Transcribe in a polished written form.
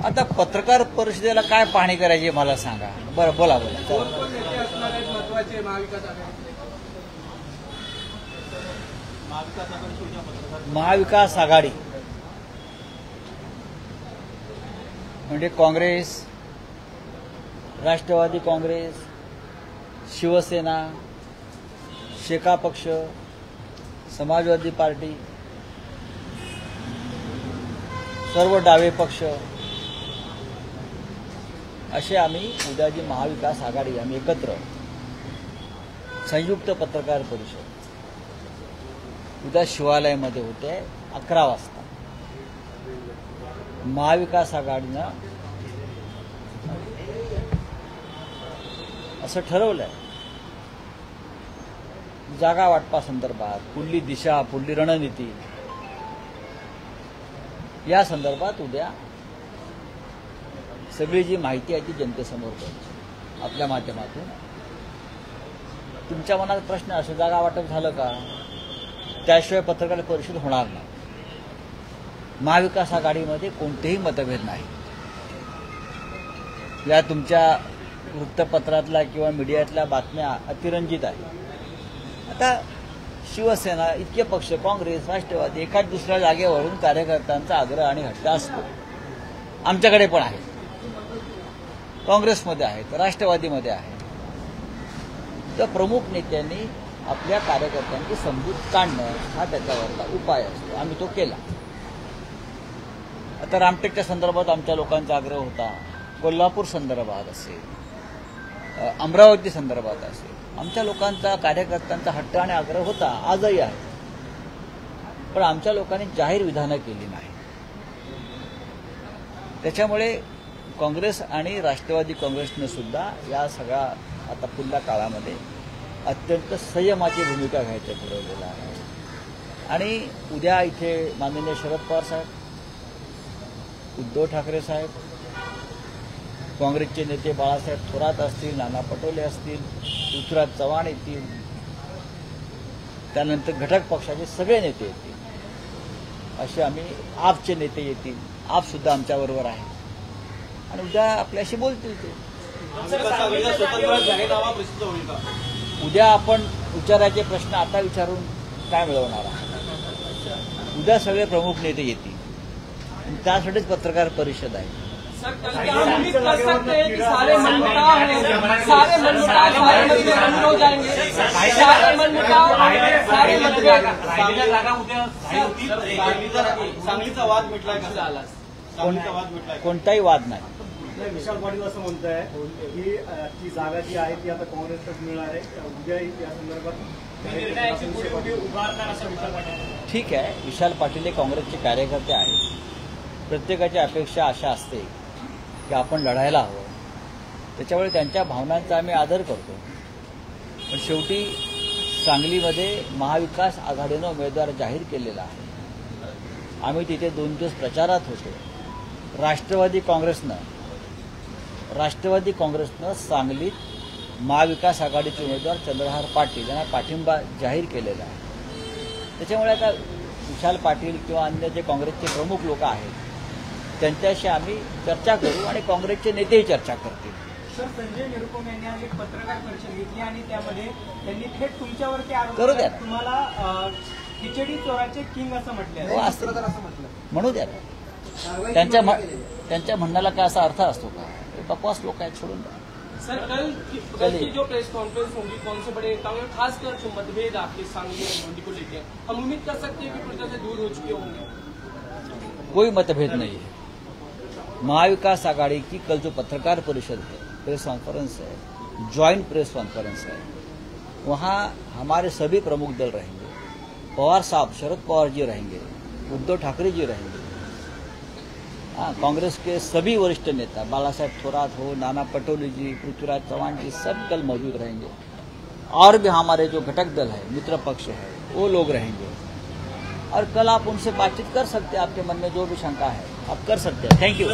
आता पत्रकार परिषदेला काय पाहणी करायची मला सांगा. बरं बोला बोला. महत्वाचे महाविकास आघाडी म्हणजे काँग्रेस, राष्ट्रवादी काँग्रेस, शिवसेना, शेका पक्ष, समाजवादी पार्टी, सर्व डावे पक्ष असे आम्ही उद्या जी महाविकास आघाडी आम्ही एकत्र संयुक्त पत्रकार परिषद उद्या शिवालयामध्ये होते 11 वाजता. महाविकास आघाडीनं असं ठरवलंय जागा वाटपासंदर्भात, पुढली दिशा, पुढली रणनीती या संदर्भात उद्या सगळी जी माहिती आहे ती जनतेसमोर द्यायची आपल्या माध्यमातून. तुमच्या मनात प्रश्न असो जागा वाटप झालं का, त्याशिवाय पत्रकार परिषद होणार नाही. महाविकास आघाडीमध्ये कोणतेही मतभेद नाही. या तुमच्या वृत्तपत्रातल्या किंवा मीडियातल्या बातम्या अतिरंजित आहेत. आता शिवसेना इतके पक्ष, काँग्रेस, राष्ट्रवादी एखाद दुसऱ्या जागेवरून कार्यकर्त्यांचा आग्रह आणि हट्ट असतो. आमच्याकडे पण आहे, काँग्रेसमध्ये आहेत, राष्ट्रवादीमध्ये आहेत. तर प्रमुख नेत्यांनी आपल्या कार्यकर्त्यांची समजूत काढणं हा त्याच्यावरचा उपाय असतो. आम्ही तो केला. आता रामटेकच्या संदर्भात आमच्या लोकांचा आग्रह होता, कोल्हापूर संदर्भात असेल, अमरावती संदर्भात असेल, आमच्या लोकांचा कार्यकर्त्यांचा हट्ट आणि आग्रह होता, आजही आहे. पण आमच्या लोकांनी जाहीर विधानं केली नाही. त्याच्यामुळे काँग्रेस आणि राष्ट्रवादी काँग्रेसनं सुद्धा या सगळ्या आता पुढल्या काळामध्ये अत्यंत संयमाची भूमिका घ्यायचं ठरवलेलं आहे. आणि उद्या इथे माननीय शरद पवार साहेब, उद्धव ठाकरे साहेब, काँग्रेसचे नेते बाळासाहेब थोरात असतील, नाना पटोले असतील, पृथ्वीराज चव्हाण येतील, त्यानंतर घटक पक्षाचे सगळे नेते येतील, असे आम्ही आपचे नेते येतील. आप सुद्धा आमच्याबरोबर आहे आणि उद्या आपल्याशी बोलतील ते. उद्या आपण विचारायचे प्रश्न आता विचारून काय मिळवणार आहे. उद्या सगळे प्रमुख नेते येतील आणि त्यासाठीच पत्रकार परिषद आहे. सर, कल क्या हम उम्मीद कर सकते हैं कि सारे मनमुटाव हैं, सारे मतभेद बंद हो जाएंगे, सारे मनमुटाव, सारे मतभेद सांगलीचा वाद मिटलाय का झाला? कोणताही वाद नाही. विशाल पाटील असं म्हणत आहे की ती जागा जी आहे ती आता काँग्रेसकडे मिळणार आहे. उद्या या संदर्भात उभारणार असं विशाल पाटील. ठीक आहे, विशाल पाटील हे काँग्रेसचे कार्यकर्ते आहेत. प्रत्येकाची अपेक्षा अशा असते की आपण लढायला हवं. त्याच्यामुळे त्यांच्या भावनांचा आम्ही आदर करतो. पण शेवटी सांगलीमध्ये महाविकास आघाडीनं उमेदवार जाहीर केलेला आहे. आम्ही तिथे 2 दिवस प्रचारात होतो. राष्ट्रवादी काँग्रेसनं सांगलीत महाविकास आघाडीचे उमेदवार चंद्रहार पाटील यांना पाठिंबा जाहीर केलेला आहे. त्याच्यामुळे आता विशाल पाटील किंवा अन्य जे काँग्रेसचे प्रमुख लोक आहेत त्यांच्याशी आम्ही चर्चा करू आणि काँग्रेसचे नेतेही चर्चा करतील. सर, संजय निरुपम यांनी आज एक पत्रकार परिषद घेतली आणि त्यामध्ये त्यांनी थेट तुमच्यावरती आरोप करू द्या. तुम्हाला खिचडी चोराचे किंग असं म्हटलं हो, असं म्हणू द्या. त्यांच्या म्हणण्याला काय असा अर्थ असतो का? बकवास लोक आहेत, सोडून द्या. सर, कल की जो प्रेस कॉन्फ्रेंस होगी कौन से बड़े नेताओं में खासकर जो मतभेद आपके सांगली और मंडी को लेकर, हम उम्मीद कर सकते हैं कि पूरी तरह से दूर हो चुके होंगे? कोई मतभेद नहीं है. महाविकास आघाड़ी की कल जो पत्रकार परिषद है, प्रेस कॉन्फ्रेंस है, ज्वाइंट प्रेस कॉन्फ्रेंस है, वहाँ हमारे सभी प्रमुख दल रहेंगे. पवार साहब, शरद पवार जी रहेंगे, उद्धव ठाकरे जी रहेंगे, कांग्रेस के सभी वरिष्ठ नेता बालासाहेब थोरात हो, नाना पटोले जी, पृथ्वीराज चव्हाण जी, सब कल मौजूद रहेंगे. और भी हमारे जो घटक दल है, मित्र पक्ष है, वो लोग रहेंगे. और कल आप उनसे बातचीत कर सकते हैं. आपके मन में जो भी शंका है आप कर सकते हैं. Thank you.